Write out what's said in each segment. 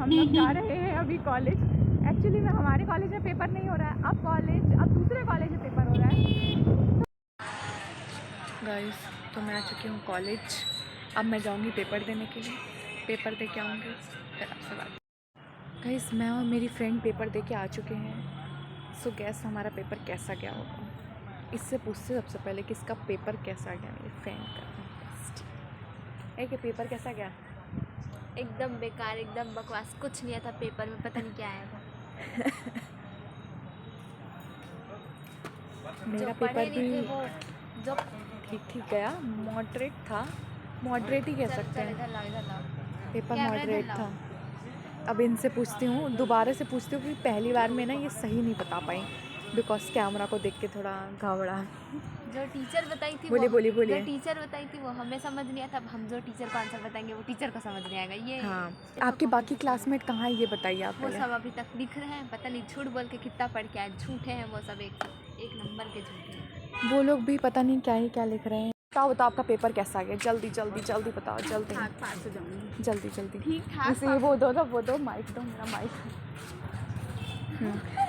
हम लोग जा रहे हैं अभी कॉलेज। एक्चुअली में हमारे कॉलेज में पेपर नहीं हो रहा है, अब दूसरे कॉलेज में पेपर हो रहा है। गाइस तो मैं आ चुकी हूँ कॉलेज। अब मैं जाऊँगी पेपर देने के लिए, पेपर दे के आऊँगी फिर आपसे बात। गाइस मैं और मेरी फ्रेंड पेपर दे के आ चुके हैं। सो गैस हमारा पेपर कैसा गया होगा, इससे पूछते सबसे पहले कि इसका पेपर कैसा गया। मेरी फ्रेंड का एक पेपर कैसा गया? एकदम बेकार, एकदम बकवास, कुछ नहीं आता पेपर में, पता नहीं क्या आया था। मेरा पेपर भी वो जो ठीक गया, मॉडरेट था, मॉडरेट ही कह सकते हैं, पेपर मॉडरेट था। अब इनसे पूछती हूँ, दोबारा से पूछती हूँ कि पहली बार में ना ये सही नहीं बता पाई, बिकॉज कैमरा को देख के थोड़ा घबरा। जो टीचर बताई थी बोलिए जो टीचर बताई थी वो हमें समझ नहीं आता। अब हम जो टीचर को आंसर बताएंगे वो टीचर को समझ नहीं आएगा। ये हाँ, आपके बाकी क्लासमेट कहाँ है ये बताइए आप वो पहले। सब अभी तक दिख रहे हैं, पता नहीं झूठ बोल के कितना पढ़ के आए, झूठे हैं वो सब, एक नंबर के झूठे हैं वो लोग भी। पता नहीं क्या लिख रहे हैं। बताओ आपका पेपर कैसा गया, जल्दी बताओ, जल्दी। पास हो जाऊंगी जल्दी ठीक ठाक। ये वो दो माइक दो, मेरा माइक।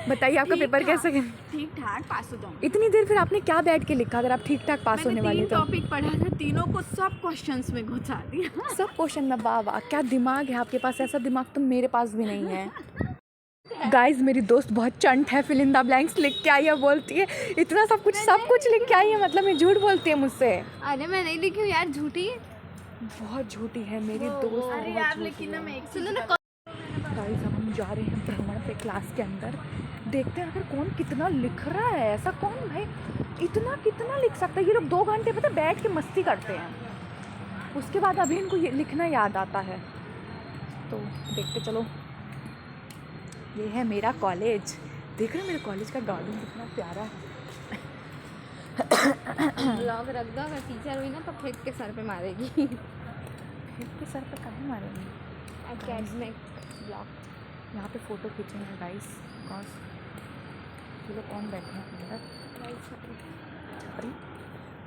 बताइए आपका पेपर कैसा गया? ठीक ठाक पास हो जाऊंगी। इतनी देर फिर आपने क्या बैठ के लिखा अगर आप ठीक ठाक पास होने वाले? तो टॉपिक पढ़ा था, तीनों को सब क्वेश्चंस में घुसा दिया। सब क्वेश्चन में? वाह क्या दिमाग है आपके पास, ऐसा दिमाग तो मेरे पास भी नहीं है। गाइज मेरी दोस्त बहुत चंट है, फिल इन द ब्लैंक्स लिख के आई है, बोलती है इतना सब कुछ लिख के आई है, मतलब ये झूठ बोलती है मुझसे। अरे मैं नहीं लिखी हूँ यार, झूठी बहुत झूठी है मेरी दोस्त। अरे यार लेकिन ना मैं सुनो ना। गाइस अब हम जा रहे हैं भ्रमण पे क्लास के अंदर, देखते हैं अगर कौन कितना लिख रहा है। ऐसा कौन भाई कितना लिख सकता है? ये लोग 2 घंटे पता बैठ के मस्ती करते हैं, उसके बाद अभी इनको ये लिखना याद आता है। तो देखते चलो। ये है मेरा कॉलेज, देख रहे हो मेरे कॉलेज का गार्डन कितना प्यारा है। ब्लॉग रख दो, अगर टीचर हुई ना तो फेंक के सर पे मारेगी। फेंक के सर पे कहाँ मारेंगे? Academic blog. यहाँ पे फ़ोटो खींचेंगे गाइस, बिकॉज ये लोग कौन बैठे हैं अंदर? छपरी,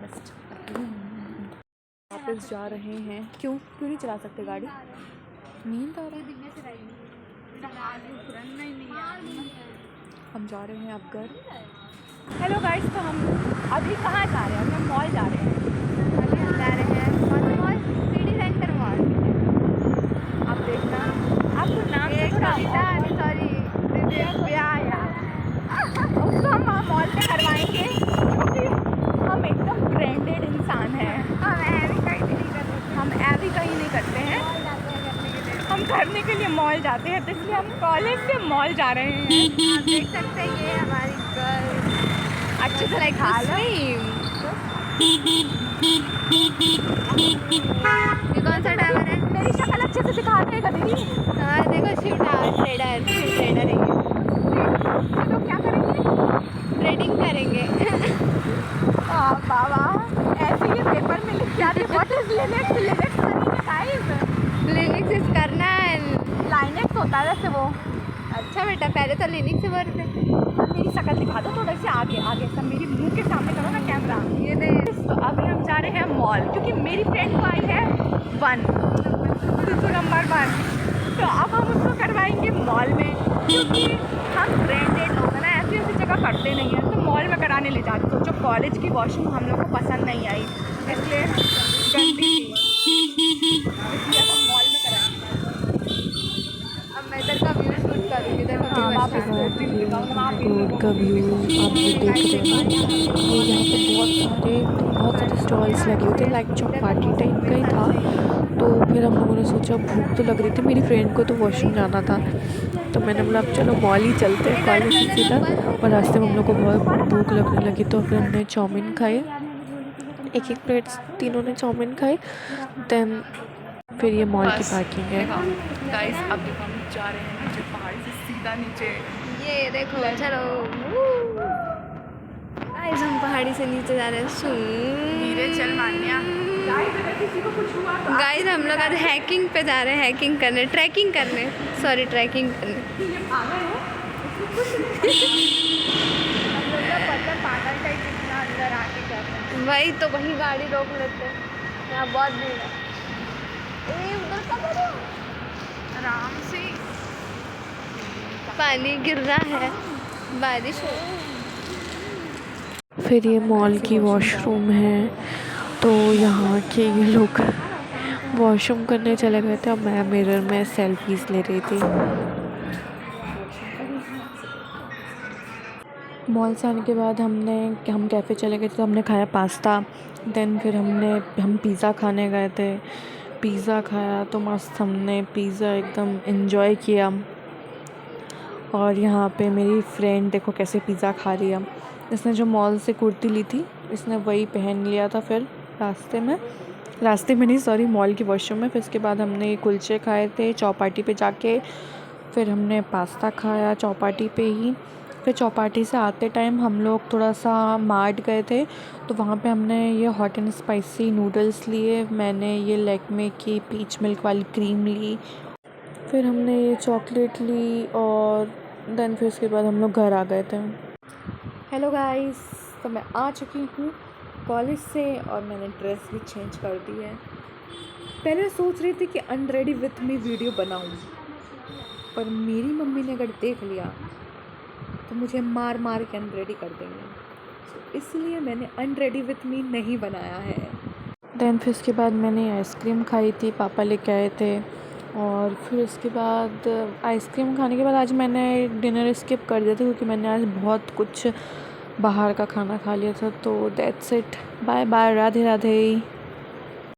बस छपरी। वापस जा रहे हैं। क्यों नहीं चला सकते गाड़ी? नींद आ रही है। हम जा रहे हैं अब घर। हेलो गाइस, तो हम अभी कहाँ जा रहे हैं? हम मॉल जा रहे हैं। अभी हम जा रहे हैं मॉल, सिटी सेंटर मॉल। आप देखना, आपको नाम से सॉरी उसको हम मॉल पे करवाएंगे, क्योंकि हम एकदम ब्रांडेड इंसान हैं। हम ऐवी कहीं नहीं करते हैं, हम करने के लिए मॉल जाते हैं, तो इसलिए हम कॉलेज से मॉल जा रहे हैं। आप देख सकते हैं ये हमारी गर्ल अच्छे से दिखा लो। ये कौन सा टावर है? मेरी शक्ल अच्छे से दिखा देगा दीदी। हाँ देखो, शिव टावर ट्रेडर है ये। तो क्या करेंगे? ट्रेडिंग करेंगे। बाबा ऐसे ही पेपर में लिख के आते, व्हाट इज लिनक्स करेंगे गाइस। लिनक्स इज करना है, लाइनेक्स होता है वैसे वो। अच्छा बेटा, पहले तो लिनक्स से बोलते। मेरी शक्ल दिखा दो थोड़ा सी आगे सब, मेरी मुंह के सामने करो ना कैमरा। ये दे। तो अभी हम जा रहे हैं मॉल, क्योंकि मेरी फ्रेंड को आई है 1 नंबर 1, तो अब हम उसको करवाएंगे मॉल में, क्योंकि हम ब्रांडेड लोग हैं ना, ऐसी जगह करते नहीं हैं, तो मॉल में कराने ले जाते। सोचो कॉलेज की वॉशरूम हम लोग को पसंद नहीं आई, इसलिए गंदी थी, इसलिए हम मॉल में कराएंगे। अब मैं इधर का व्यू शूट करूँगी, इधर का हाँ, वापस रोड का व्यू आप देख रहे हैं। और यहाँ पे बहुत सारे स्टॉल्स लगे हुए थे, लाइक चौपाटी टाइप का ही था। तो फिर हम लोगों ने सोचा भूख तो लग रही थी, मेरी फ्रेंड को तो वॉशरूम जाना था, तो मैंने बोला अब चलो मॉल ही चलते हैं कॉलेज से सीधा। और रास्ते में हम लोग को बहुत भूख लगने लगी, तो फिर हमने चाउमीन खाए, एक प्लेट तीनों ने चाउमीन खाए। देन फिर ये मॉल की पार्किंग है। गाइस अब हम जा रहे हैं नीचे, पहाड़ी से सीधा नीचे। ये देखो, चलो गाइस, हम पहाड़ी से नीचे जा रहे हैं। धीरे चल मान्या। किसी को कुछ हुआ तो गाइस हम लोग आज हैकिंग पे जा रहे हैं, ट्रैकिंग करने। ट्रैकिंग करने पागल टाइप कितना अंदर आके करते। वही तो, वही गाड़ी रोक लेते हैं, यहाँ बहुत भीड़ है। उधर का करो आराम से। पानी गिर रहा है, बारिश हो। फिर ये मॉल की वॉशरूम है, तो यहाँ के ये लोग वॉशरूम करने चले गए थे और मैं मिरर में सेल्फीज़ ले रही थी। मॉल से आने के बाद हम कैफ़े चले गए थे, तो हमने खाया पास्ता। देन फिर हम पिज़्ज़ा खाने गए थे, पिज़्ज़ा खाया तो मस्त हमने पिज़्ज़ा एकदम एंजॉय किया। और यहाँ पे मेरी फ्रेंड देखो कैसे पिज़्ज़ा खा रही है। इसने जो मॉल से कुर्ती ली थी इसने वही पहन लिया था। फिर रास्ते में नहीं, सॉरी, मॉल की वॉशरूम में। फिर इसके बाद हमने कुलचे खाए थे चौपाटी पे जाके। फिर हमने पास्ता खाया चौपाटी पे ही। फिर चौपाटी से आते टाइम हम लोग थोड़ा सा मार्ट गए थे, तो वहाँ पे हमने ये हॉट एंड स्पाइसी नूडल्स लिए। मैंने ये लैक्मे की पीच मिल्क वाली क्रीम ली। फिर हमने ये चॉकलेट ली और देन फिर उसके बाद हम लोग घर आ गए थे। हेलो गाइस, तो मैं आ चुकी हूँ कॉलेज से और मैंने ड्रेस भी चेंज कर दी है। पहले सोच रही थी कि अनरेडी विथ मी वीडियो बनाऊँ, पर मेरी मम्मी ने अगर देख लिया तो मुझे मार मार के अनरेडी कर देंगे, तो इसलिए मैंने अनरेडी विथ मी नहीं बनाया है। देन फिर उसके बाद मैंने आइसक्रीम खाई थी, पापा लेके आए थे। और फिर उसके बाद आइसक्रीम खाने के बाद आज मैंने डिनर स्किप कर दिया था, क्योंकि मैंने आज बहुत कुछ बाहर का खाना खा लिया था। तो that's it, bye bye, Radhe Radhe.